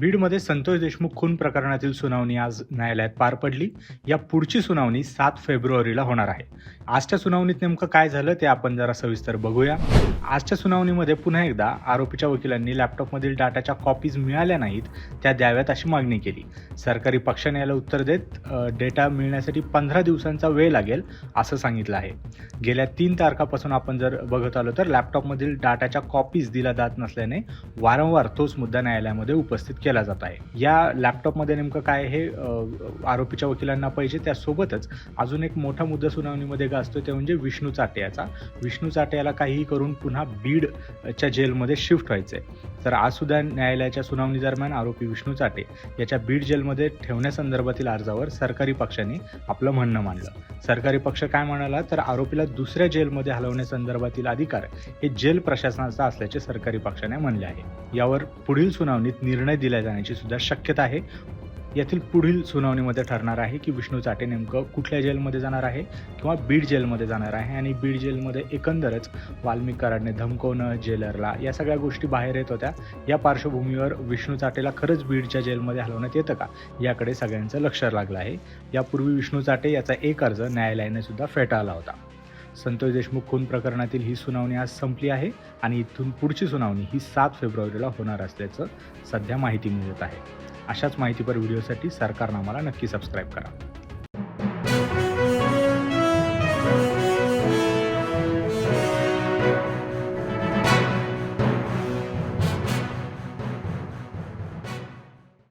बीडमध्ये संतोष देशमुख खून प्रकरणातील सुनावणी आज न्यायालयात पार पडली. या पुढची सुनावणी 7 फेब्रुवारीला होणार आहे. आजच्या सुनावणीत नेमकं काय झालं ते आपण जरा सविस्तर बघूया. आजच्या सुनावणीमध्ये पुन्हा एकदा आरोपीच्या वकिलांनी लॅपटॉपमधील डाटाच्या कॉपीज मिळाल्या नाहीत त्या द्याव्यात अशी मागणी केली. सरकारी पक्षाने याला उत्तर देत डेटा मिळण्यासाठी 15 दिवसांचा वेळ लागेल असं सांगितलं आहे. गेल्या 3 तारखापासून आपण जर बघत आलो तर लॅपटॉपमधील डाटाच्या कॉपीज दिल्या जात नसल्याने वारंवार तोच मुद्दा न्यायालयामध्ये उपस्थित केला जात आहे. या लॅपटॉपमध्ये नेमकं काय हे आरोपीच्या वकिलांना पाहिजे. त्यासोबतच अजून एक मोठा मुद्दा सुनावणीमध्ये गाजतोय ते म्हणजे विष्णू चाटे याचा. विष्णू चाटे याला काहीही करून पुन्हा बीडच्या जेलमध्ये शिफ्ट व्हायचंय. तर आज सुद्धा न्यायालयाच्या सुनावणी दरम्यान आरोपी विष्णू चाटे याच्या बीड जेलमध्ये ठेवण्यासंदर्भातील अर्जावर सरकारी पक्षाने आपलं म्हणणं मांडलं. सरकारी पक्ष काय म्हणाला तर आरोपीला दुसऱ्या जेलमध्ये हलवण्यासंदर्भातील अधिकार हे जेल प्रशासनाचा असल्याचे सरकारी पक्षाने म्हणले आहे. यावर पुढील सुनावणीत निर्णय दिला जाण्याची सुद्धा शक्यता आहे. यातील पुढील सुनावणीमध्ये ठरणार आहे की विष्णू चाटे नेमकं कुठल्या जेलमध्ये जाणार आहे किंवा बीड जेलमध्ये जाणार आहे. आणि बीड जेलमध्ये एकंदरच वाल्मिक कराडने धमकवणं, जेलरला, या सगळ्या गोष्टी बाहेर येत होत्या. या पार्श्वभूमीवर विष्णू चाटेला खरंच बीडच्या जेलमध्ये हलवण्यात येतं का याकडे सगळ्यांचं लक्ष लागलं आहे. यापूर्वी विष्णू चाटे याचा एक अर्ज न्यायालयाने सुद्धा फेटाळला होता. संतोष देशमुख खून प्रकरणातील ही सुनावणी आज संपली आहे आणि इथून पुढची सुनावणी ही 7 फेब्रुवारीला होणार असल्याचं सध्या माहिती मिळत आहे. अशाच माहितीपर व्हिडिओसाठी सरकारनामाला नक्की सबस्क्राईब करा.